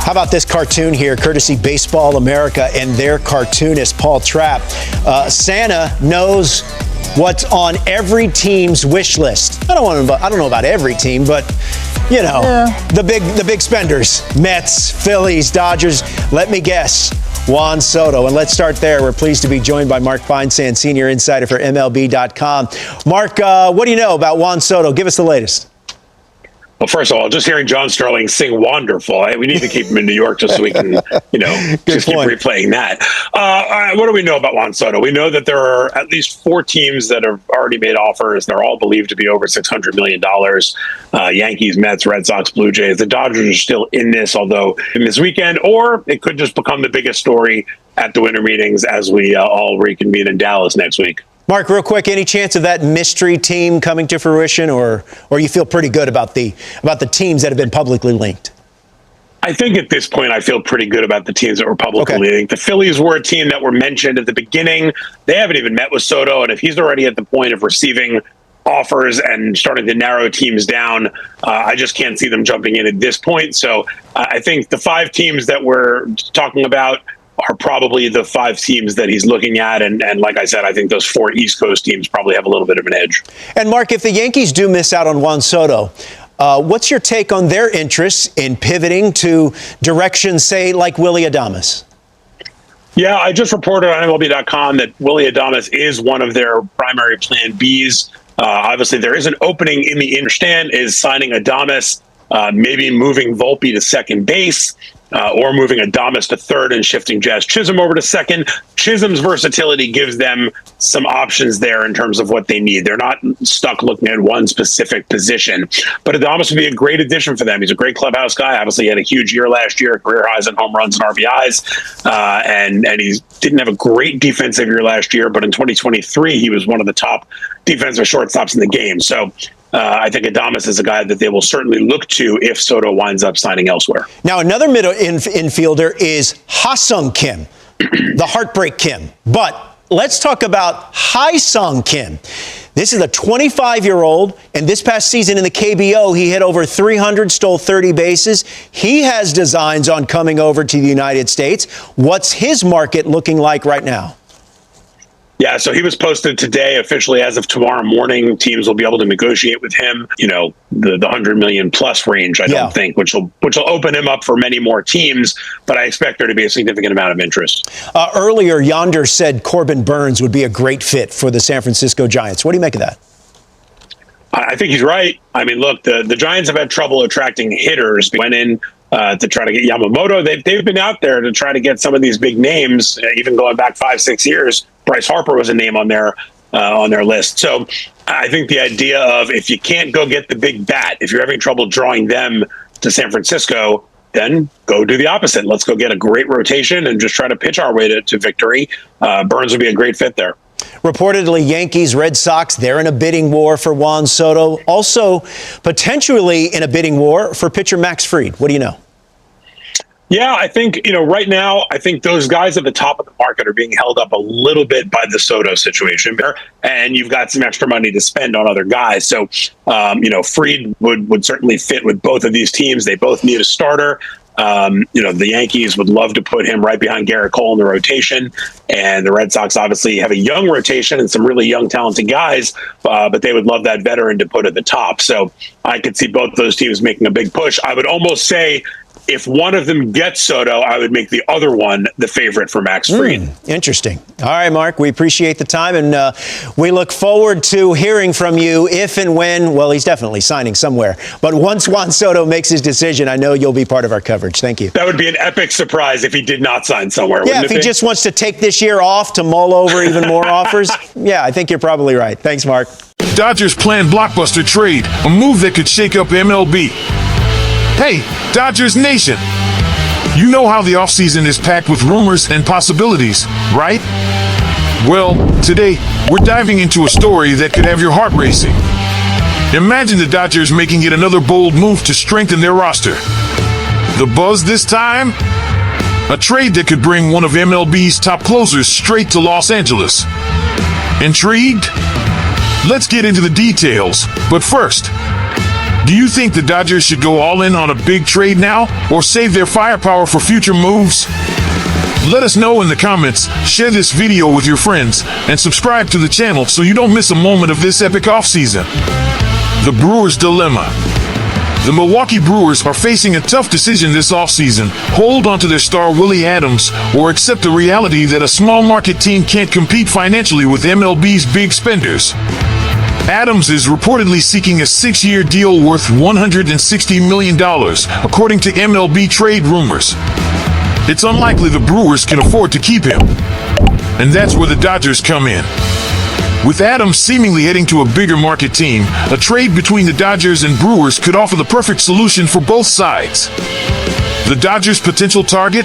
How about this cartoon here, courtesy Baseball America and their cartoonist, Paul Trapp. Santa knows what's on every team's wish list. I don't know about every team, but you know, the big spenders, Mets, Phillies, Dodgers. Let me guess, Juan Soto. And let's start there. We're pleased to be joined by Mark Feinsand, senior insider for MLB.com. Mark, what do you know about Juan Soto? Give us the latest. Well, first of all, just hearing John Sterling sing "Wonderful," we need to keep him in New York just so we can, just keep replaying that. All right, what do we know about Juan Soto? We know that there are at least 4 teams that have already made offers. They're all believed to be over $600 million. Yankees, Mets, Red Sox, Blue Jays. The Dodgers are still in this, although in this weekend, or it could just become the biggest story at the winter meetings as we all reconvene in Dallas next week. Mark, real quick, any chance of that mystery team coming to fruition, or you feel pretty good about the teams that have been publicly linked? I think at this point, I feel pretty good about the teams that were publicly linked. The Phillies were a team that were mentioned at the beginning. They haven't even met with Soto, and if he's already at the point of receiving offers and starting to narrow teams down, I just can't see them jumping in at this point. So I think the 5 teams that we're talking about are probably the 5 teams that he's looking at. And like I said, I think those 4 East Coast teams probably have a little bit of an edge. And Mark, if the Yankees do miss out on Juan Soto, what's your take on their interests in pivoting to directions, say, like Willy Adames? Yeah, I just reported on MLB.com that Willy Adames is one of their primary plan Bs. Obviously, there is an opening in the understand is signing Adames, maybe moving Volpe to second base. Or moving Adames to third and shifting Jazz Chisholm over to second. Chisholm's versatility gives them some options there in terms of what they need. They're not stuck looking at one specific position. But Adames would be a great addition for them. He's a great clubhouse guy. Obviously, he had a huge year last year, career highs in home runs and RBIs. And he didn't have a great defensive year last year, but in 2023, he was one of the top defensive shortstops in the game. So I think Adames is a guy that they will certainly look to if Soto winds up signing elsewhere. Now, another middle infielder is Ha-Seong Kim, the Heartbreak Kim. But let's talk about Ha-Seong Kim. This is a 25-year-old, and this past season in the KBO, he hit over 300, stole 30 bases. He has designs on coming over to the United States. What's his market looking like right now? Yeah, so he was posted today officially as of tomorrow morning. Teams will be able to negotiate with him, the 100 million plus range, I don't think, which will open him up for many more teams. But I expect there to be a significant amount of interest. Earlier, Yonder said Corbin Burnes would be a great fit for the San Francisco Giants. What do you make of that? I think he's right. I mean, look, the Giants have had trouble attracting hitters. They went in to try to get Yamamoto. They've been out there to try to get some of these big names, even going back 5-6 years. Bryce Harper was a name on their list. So I think the idea of if you can't go get the big bat, if you're having trouble drawing them to San Francisco, then go do the opposite. Let's go get a great rotation and just try to pitch our way to victory. Burnes would be a great fit there. Reportedly, Yankees, Red Sox, they're in a bidding war for Juan Soto. Also, potentially in a bidding war for pitcher Max Fried. What do you know? Yeah, I think, right now, I think those guys at the top of the market are being held up a little bit by the Soto situation there, and you've got some extra money to spend on other guys. So, Fried would certainly fit with both of these teams. They both need a starter. The Yankees would love to put him right behind Garrett Cole in the rotation, and the Red Sox obviously have a young rotation and some really young, talented guys, but they would love that veteran to put at the top. So I could see both those teams making a big push. I would almost say if one of them gets Soto, I would make the other one the favorite for Max Fried. Interesting. All right, Mark, we appreciate the time, and we look forward to hearing from you if and when, well, he's definitely signing somewhere, but once Juan Soto makes his decision, I know you'll be part of our coverage. Thank you. That would be an epic surprise if he did not sign somewhere. Yeah, if he just wants to take this year off to mull over even more offers, yeah, I think you're probably right. Thanks, Mark. Dodgers plan blockbuster trade, a move that could shake up MLB. Hey, Dodgers Nation! You know how the offseason is packed with rumors and possibilities, right? Well, today, we're diving into a story that could have your heart racing. Imagine the Dodgers making yet another bold move to strengthen their roster. The buzz this time? A trade that could bring one of MLB's top closers straight to Los Angeles. Intrigued? Let's get into the details, but first, Do you think the Dodgers should go all in on a big trade now, or save their firepower for future moves? Let us know in the comments, share this video with your friends, and subscribe to the channel so you don't miss a moment of this epic offseason. The Brewers Dilemma. The Milwaukee Brewers are facing a tough decision this offseason: hold on to their star Willy Adames, or accept the reality that a small market team can't compete financially with MLB's big spenders. Adames is reportedly seeking a 6-year deal worth $160 million, according to MLB Trade Rumors. It's unlikely the Brewers can afford to keep him, and that's where the Dodgers come in. With Adames seemingly heading to a bigger market team, a trade between the Dodgers and Brewers could offer the perfect solution for both sides. The Dodgers' potential target?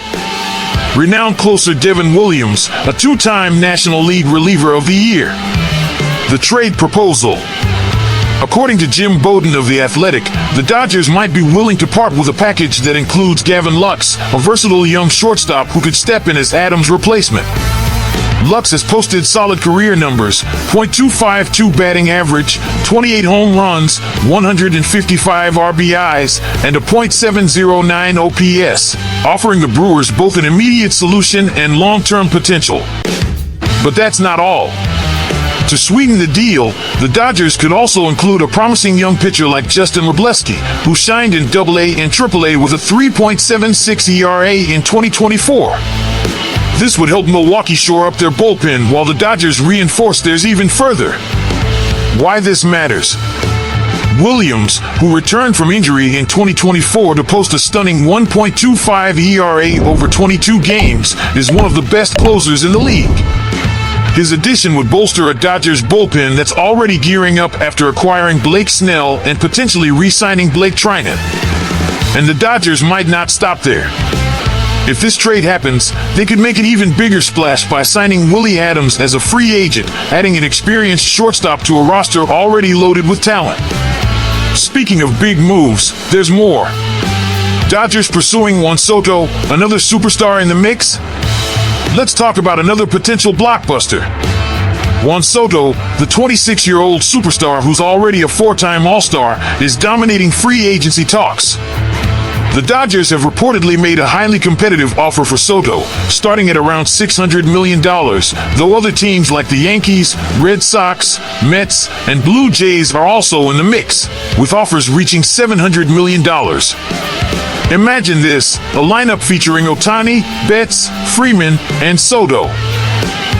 Renowned closer Devin Williams, a 2-time National League Reliever of the Year. The trade proposal. According to Jim Bowden of The Athletic, the Dodgers might be willing to part with a package that includes Gavin Lux, a versatile young shortstop who could step in as Adames' replacement. Lux has posted solid career numbers: .252 batting average, 28 home runs, 155 RBIs, and a .709 OPS, offering the Brewers both an immediate solution and long-term potential. But that's not all. To sweeten the deal, the Dodgers could also include a promising young pitcher like Justin Robleski, who shined in AA and AAA with a 3.76 ERA in 2024. This would help Milwaukee shore up their bullpen while the Dodgers reinforce theirs even further. Why this matters? Williams, who returned from injury in 2024 to post a stunning 1.25 ERA over 22 games, is one of the best closers in the league. His addition would bolster a Dodgers bullpen that's already gearing up after acquiring Blake Snell and potentially re-signing Blake Trinan. And the Dodgers might not stop there. If this trade happens, they could make an even bigger splash by signing Willy Adames as a free agent, adding an experienced shortstop to a roster already loaded with talent. Speaking of big moves, there's more. Dodgers pursuing Juan Soto, another superstar in the mix? Let's talk about another potential blockbuster. Juan Soto, the 26-year-old superstar who's already a 4-time All-Star, is dominating free agency talks. The Dodgers have reportedly made a highly competitive offer for Soto, starting at around $600 million, though other teams like the Yankees, Red Sox, Mets, and Blue Jays are also in the mix, with offers reaching $700 million. Imagine this, a lineup featuring Ohtani, Betts, Freeman, and Soto.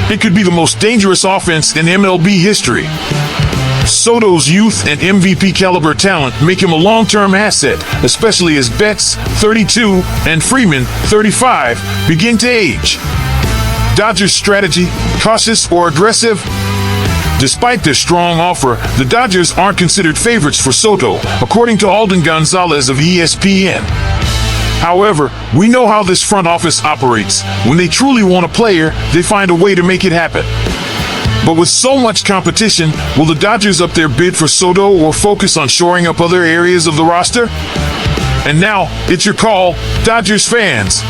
It could be the most dangerous offense in MLB history. Soto's youth and MVP caliber talent make him a long-term asset, especially as Betts, 32, and Freeman, 35, begin to age. Dodgers' strategy, cautious or aggressive? Despite their strong offer, the Dodgers aren't considered favorites for Soto, according to Alden Gonzalez of ESPN. However, we know how this front office operates. When they truly want a player, they find a way to make it happen. But with so much competition, will the Dodgers up their bid for Soto or focus on shoring up other areas of the roster? And now, it's your call, Dodgers fans.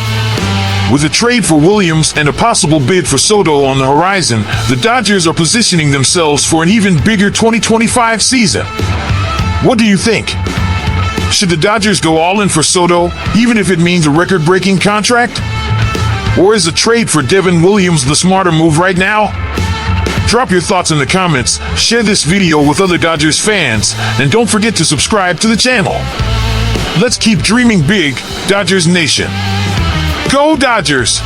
With a trade for Williams and a possible bid for Soto on the horizon, the Dodgers are positioning themselves for an even bigger 2025 season. What do you think? Should the Dodgers go all in for Soto, even if it means a record-breaking contract? Or is a trade for Devin Williams the smarter move right now? Drop your thoughts in the comments, share this video with other Dodgers fans, and don't forget to subscribe to the channel. Let's keep dreaming big, Dodgers Nation. Go Dodgers!